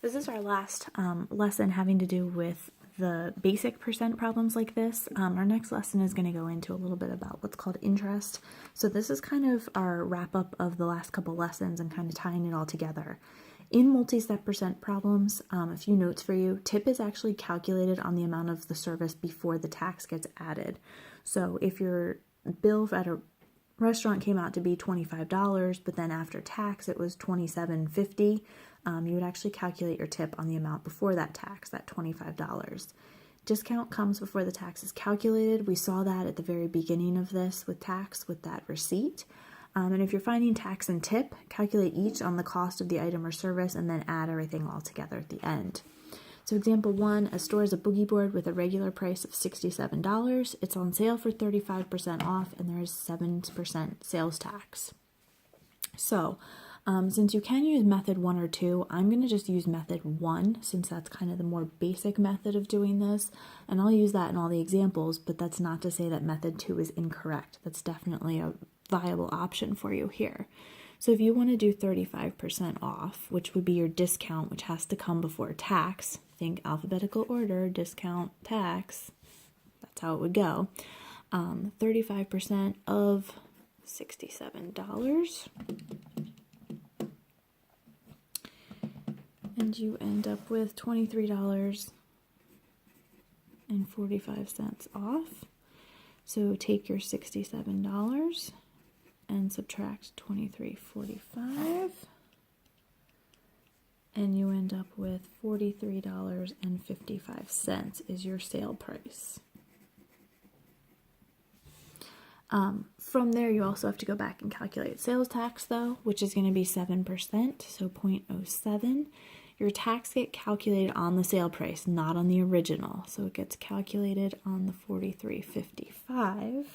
This is our last lesson having to do with the basic percent problems like this. Our next lesson is going to go into a little bit about what's called interest. So this is kind of our wrap up of the last couple lessons and kind of tying it all together. In multi-step percent problems, a few notes for you. Tip is actually calculated on the amount of the service before the tax gets added. So if your bill at a restaurant came out to be $25, but then after tax it was $27.50, you would actually calculate your tip on the amount before that tax, that $25. Discount comes before the tax is calculated. We saw that at the very beginning of this with tax, with that receipt. And if you're finding tax and tip, calculate each on the cost of the item or service and then add everything all together at the end. So example 1, a store has a boogie board with a regular price of $67. It's on sale for 35% off and there is 7% sales tax. So since you can use method 1 or 2, I'm going to just use method 1 since that's kind of the more basic method of doing this. And I'll use that in all the examples, but that's not to say that method 2 is incorrect. That's definitely a viable option for you here. So if you want to do 35% off, which would be your discount, which has to come before tax, think alphabetical order, discount, tax, that's how it would go. 35% of $67. And you end up with $23.45 off. So take your $67 and subtract $23.45. And you end up with $43.55 is your sale price. From there, you also have to go back and calculate sales tax, though, which is going to be 7%, so 0.07. Your tax gets calculated on the sale price, not on the original. So it gets calculated on the $43.55.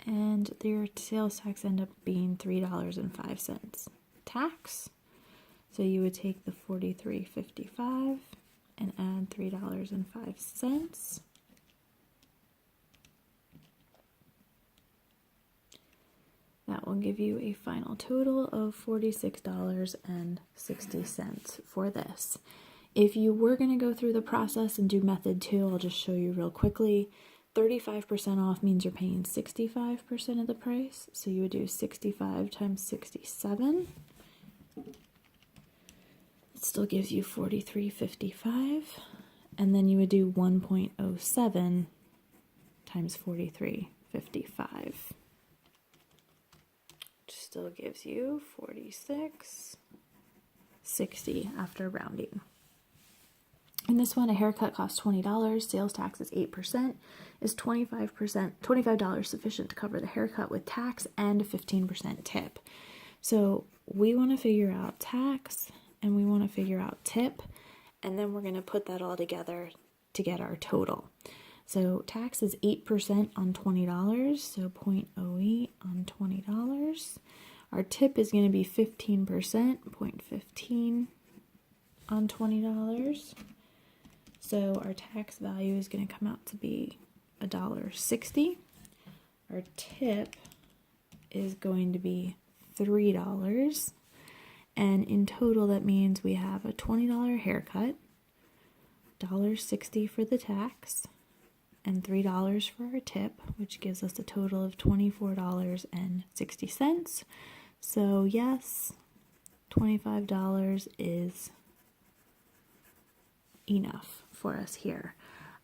And your sales tax end up being $3.05 tax. So you would take the $43.55 and add $3.05. That will give you a final total of $46.60 for this. If you were going to go through the process and do method 2, I'll just show you real quickly. 35% off means you're paying 65% of the price. So you would do 65 times 67. It still gives you $43.55. And then you would do 1.07 times $43.55. Still gives you $46.60 after rounding. In this one, a haircut costs $20, sales tax is 8%. Is $25 sufficient to cover the haircut with tax and a 15% tip? So we want to figure out tax and we want to figure out tip, and then we're going to put that all together to get our total. So tax is 8% on $20, so 0.08 on $20. Our tip is going to be 15%, 0.15 on $20. So our tax value is going to come out to be $1.60. Our tip is going to be $3. And in total, that means we have a $20 haircut, $1.60 for the tax, and $3 for our tip, which gives us a total of $24.60. So yes, $25 is enough for us here.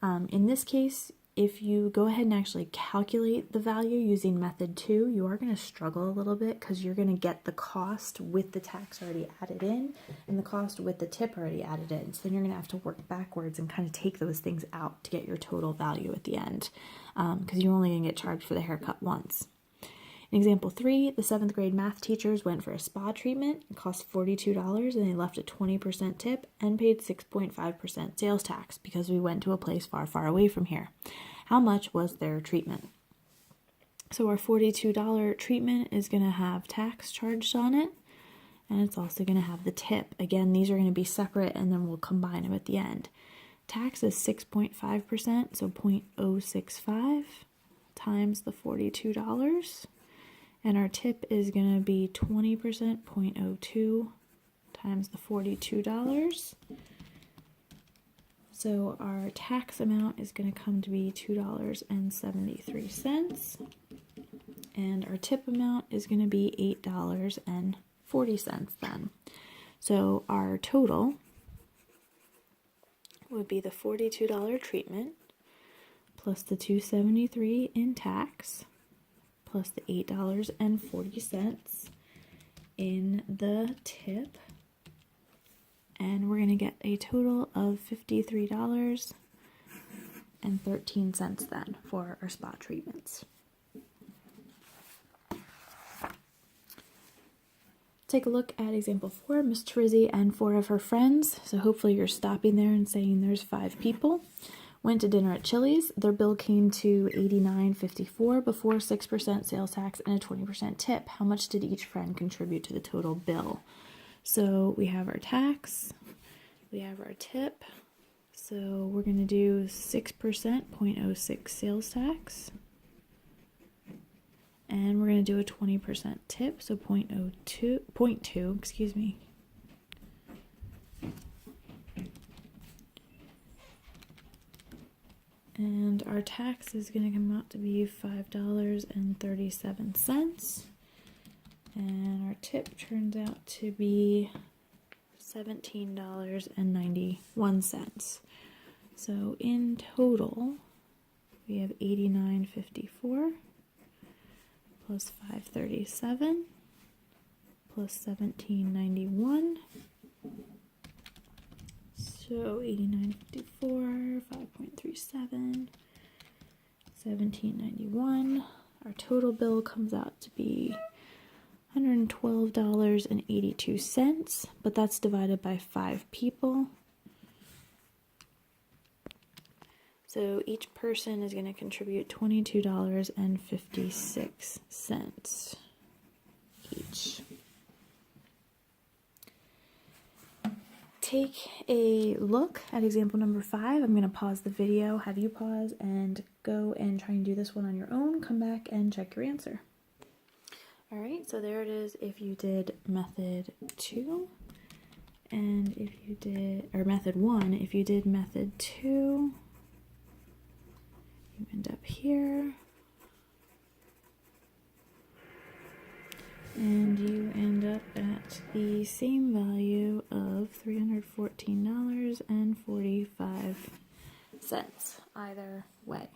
In this case, if you go ahead and actually calculate the value using method 2, you are going to struggle a little bit because you're going to get the cost with the tax already added in and the cost with the tip already added in. So then you're going to have to work backwards and kind of take those things out to get your total value at the end, because you're only going to get charged for the haircut once. In example 3, the 7th grade math teachers went for a spa treatment. It cost $42 and they left a 20% tip and paid 6.5% sales tax because we went to a place far, far away from here. How much was their treatment? So our $42 treatment is going to have tax charged on it, and it's also going to have the tip. Again, these are going to be separate and then we'll combine them at the end. Tax is 6.5%, so 0.065 times the $42. And our tip is going to be 20%, 0.02 times the $42. So our tax amount is going to come to be $2.73. And our tip amount is going to be $8.40 then. So our total would be the $42 treatment plus the $2.73 in tax plus the $8.40 in the tip, and we're going to get a total of $53.13 then for our spa treatments. Take a look at example 4. Miss Terizzi and 4 of her friends, so hopefully you're stopping there and saying there's 5 people, went to dinner at Chili's. Their bill came to $89.54 before 6% sales tax and a 20% tip. How much did each friend contribute to the total bill? So we have our tax, we have our tip, so we're going to do 6%, 0.06 sales tax, and we're going to do a 20% tip, so 0.2, excuse me. And our tax is going to come out to be $5.37. And our tip turns out to be $17.91. So in total, we have $89.54 plus $5.37 plus $17.91. So $89.54, 5.37, $17.91. Our total bill comes out to be $112.82, but that's divided by 5 people. So each person is going to contribute $22.56 each. Take a look at example number 5. I'm going to pause the video, have you pause, and go and try and do this one on your own. Come back and check your answer. Alright, so there it is if you did method 2, and if you did, or method 1, if you did method 2, you end up here, and you end up at the same value of $314.45 either way.